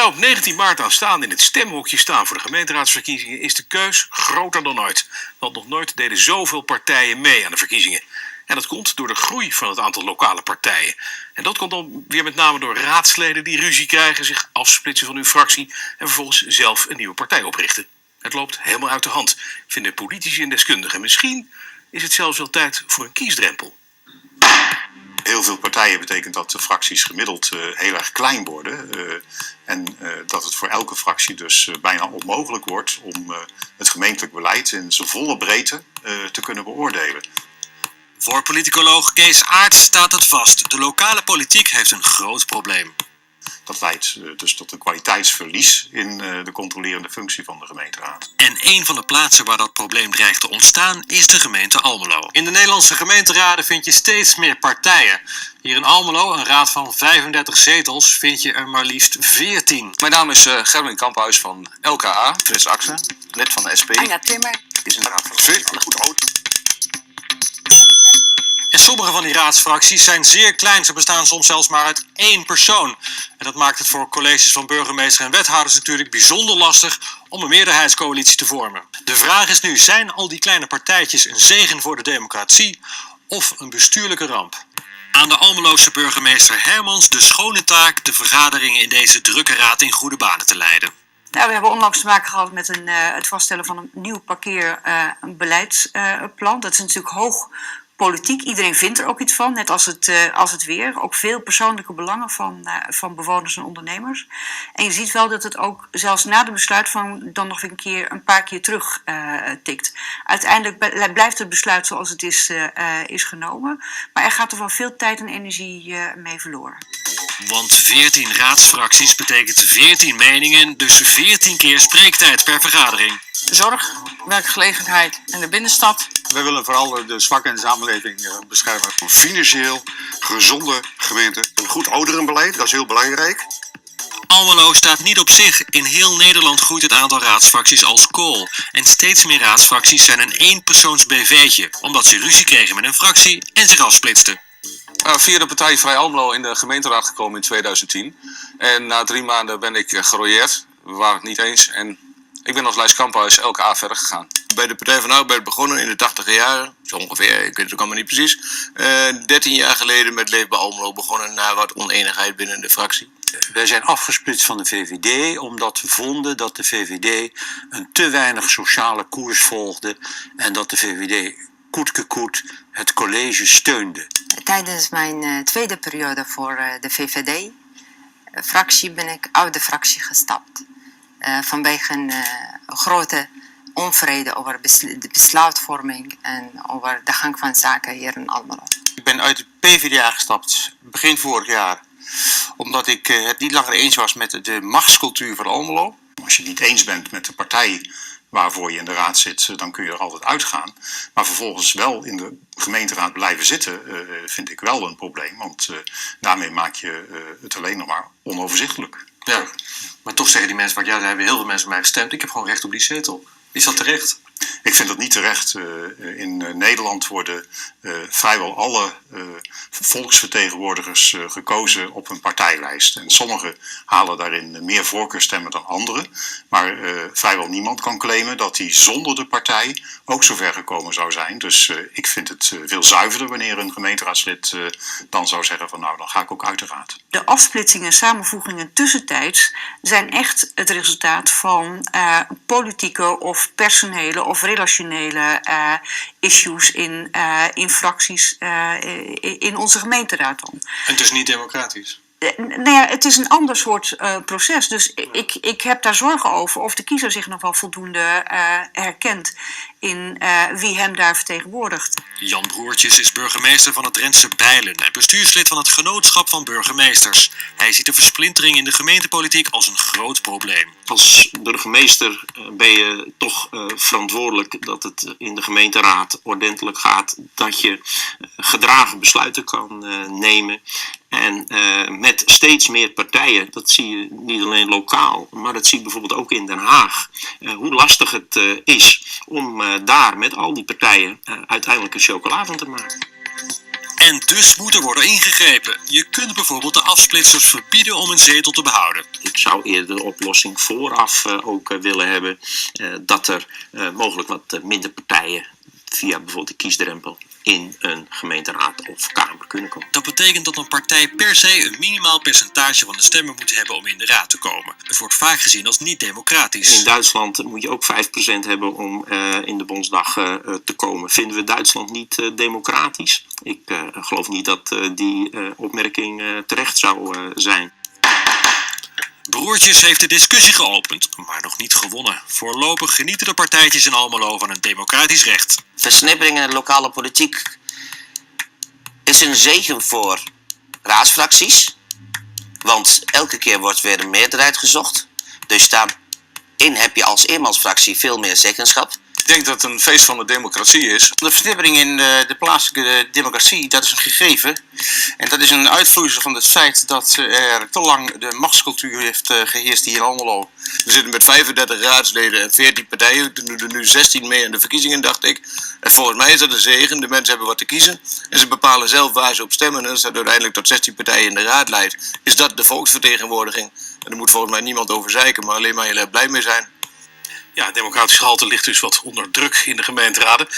Nou, op 19 maart aanstaande in het stemhokje staan voor de gemeenteraadsverkiezingen is de keus groter dan ooit. Want nog nooit deden zoveel partijen mee aan de verkiezingen. En dat komt door de groei van het aantal lokale partijen. En dat komt dan weer met name door raadsleden die ruzie krijgen, zich afsplitsen van hun fractie en vervolgens zelf een nieuwe partij oprichten. Het loopt helemaal uit de hand, vinden politici en deskundigen. Misschien is het zelfs wel tijd voor een kiesdrempel. Heel veel partijen betekent dat de fracties gemiddeld heel erg klein worden. En dat het voor elke fractie dus bijna onmogelijk wordt om het gemeentelijk beleid in zijn volle breedte te kunnen beoordelen. Voor politicoloog Kees Aerts staat het vast. De lokale politiek heeft een groot probleem. Dat leidt dus tot een kwaliteitsverlies in de controlerende functie van de gemeenteraad. En een van de plaatsen waar dat probleem dreigt te ontstaan is de gemeente Almelo. In de Nederlandse gemeenteraden vind je steeds meer partijen. Hier in Almelo, een raad van 35 zetels, vind je er maar liefst 14. Mijn naam is Gerwin Kamphuis van LKA. Frits Axen, lid van de SP. Anja Timmer. Is een raad van 14 goed oud. En sommige van die raadsfracties zijn zeer klein. Ze bestaan soms zelfs maar uit 1 persoon. En dat maakt het voor colleges van burgemeester en wethouders natuurlijk bijzonder lastig om een meerderheidscoalitie te vormen. De vraag is nu, zijn al die kleine partijtjes een zegen voor de democratie of een bestuurlijke ramp? Aan de Almeloze burgemeester Hermans de schone taak de vergaderingen in deze drukke raad in goede banen te leiden. Nou, we hebben onlangs te maken gehad met het vaststellen van een nieuw parkeerbeleidsplan. Dat is natuurlijk hoog politiek. Iedereen vindt er ook iets van, net als het weer. Ook veel persoonlijke belangen van bewoners en ondernemers. En je ziet wel dat het ook zelfs na de besluitvorming dan nog een paar keer terug tikt. Uiteindelijk blijft het besluit zoals het is genomen. Maar er gaat er wel veel tijd en energie mee verloren. Want 14 raadsfracties betekent 14 meningen, dus 14 keer spreektijd per vergadering. Zorg, werkgelegenheid en de binnenstad. Wij willen vooral de zwakken in de samenleving beschermen. Een financieel gezonde gemeente. Een goed ouderenbeleid, dat is heel belangrijk. Almelo staat niet op zich. In heel Nederland groeit het aantal raadsfracties als kool. En steeds meer raadsfracties zijn een eenpersoons BV'tje, omdat ze ruzie kregen met een fractie en zich afsplitsten. Via de partij Vrij Almelo in de gemeenteraad gekomen in 2010. En na 3 maanden ben ik gerooieerd. We waren het niet eens. En ik ben als Lijst Kamphuis LKA verder gegaan. Bij de Partij van de Arbeid begonnen in de 80e jaren. Zo ongeveer, ik weet het ook allemaal niet precies. 13 jaar geleden met Leefbaar Almelo begonnen na wat oneenigheid binnen de fractie. Wij zijn afgesplitst van de VVD omdat we vonden dat de VVD een te weinig sociale koers volgde. En dat de VVD koet het college steunde. Tijdens mijn tweede periode voor de VVD-fractie ben ik uit de fractie gestapt. Vanwege een grote onvrede over de besluitvorming en over de gang van zaken hier in Almelo. Ik ben uit de PvdA gestapt begin vorig jaar. Omdat ik het niet langer eens was met de machtscultuur van Almelo. Als je het niet eens bent met de partij waarvoor je in de raad zit, dan kun je er altijd uitgaan. Maar vervolgens wel in de gemeenteraad blijven zitten, vind ik wel een probleem. Want daarmee maak je het alleen nog maar onoverzichtelijk. Ja, maar toch zeggen die mensen vaak, ja, daar hebben heel veel mensen op mij gestemd. Ik heb gewoon recht op die zetel. Is dat terecht? Ik vind dat niet terecht. In Nederland worden vrijwel alle volksvertegenwoordigers gekozen op een partijlijst. En sommigen halen daarin meer voorkeurstemmen dan anderen. Maar vrijwel niemand kan claimen dat hij zonder de partij ook zover gekomen zou zijn. Dus ik vind het veel zuiverder wanneer een gemeenteraadslid dan zou zeggen van nou, dan ga ik ook uit de raad. De afsplitsingen en samenvoegingen tussentijds zijn echt het resultaat van politieke of personele of relationele issues in fracties in onze gemeenteraad dan. En dus niet democratisch? Nou ja, het is een ander soort proces. Dus ik heb daar zorgen over of de kiezer zich nog wel voldoende herkent in wie hem daar vertegenwoordigt. Jan Broertjes is burgemeester van het Drentse Bijlen en bestuurslid van het Genootschap van Burgemeesters. Hij ziet de versplintering in de gemeentepolitiek als een groot probleem. Als burgemeester ben je toch verantwoordelijk dat het in de gemeenteraad ordentelijk gaat. Dat je gedragen besluiten kan nemen. En met steeds meer partijen, dat zie je niet alleen lokaal, maar dat zie je bijvoorbeeld ook in Den Haag. Hoe lastig het is om daar met al die partijen uiteindelijk een chocola van te maken. En dus moet er worden ingegrepen. Je kunt bijvoorbeeld de afsplitsers verbieden om een zetel te behouden. Ik zou eerder de oplossing vooraf ook willen hebben dat er mogelijk wat minder partijen via bijvoorbeeld de kiesdrempel in een gemeenteraad of kamer kunnen komen. Dat betekent dat een partij per se een minimaal percentage van de stemmen moet hebben om in de raad te komen. Het wordt vaak gezien als niet democratisch. In Duitsland moet je ook 5% hebben om in de Bondsdag te komen. Vinden we Duitsland niet democratisch? Ik geloof niet dat die opmerking terecht zou zijn. Broertjes heeft de discussie geopend, maar nog niet gewonnen. Voorlopig genieten de partijtjes in Almelo van een democratisch recht. Versnippering in de lokale politiek is een zegen voor raadsfracties. Want elke keer wordt weer een meerderheid gezocht. Dus daarin heb je als eenmansfractie veel meer zeggenschap. Ik denk dat het een feest van de democratie is. De versnippering in de plaatselijke democratie, dat is een gegeven. En dat is een uitvloeisel van het feit dat er te lang de machtscultuur heeft geheerst hier in Almelo. We zitten met 35 raadsleden en 14 partijen. Er doen er nu 16 mee aan de verkiezingen, dacht ik. En volgens mij is dat een zegen. De mensen hebben wat te kiezen. En ze bepalen zelf waar ze op stemmen. En als dat uiteindelijk tot 16 partijen in de raad leidt, is dat de volksvertegenwoordiging. En daar moet volgens mij niemand over zeiken, maar alleen maar heel erg blij mee zijn. Ja, het democratisch gehalte ligt dus wat onder druk in de gemeenteraden.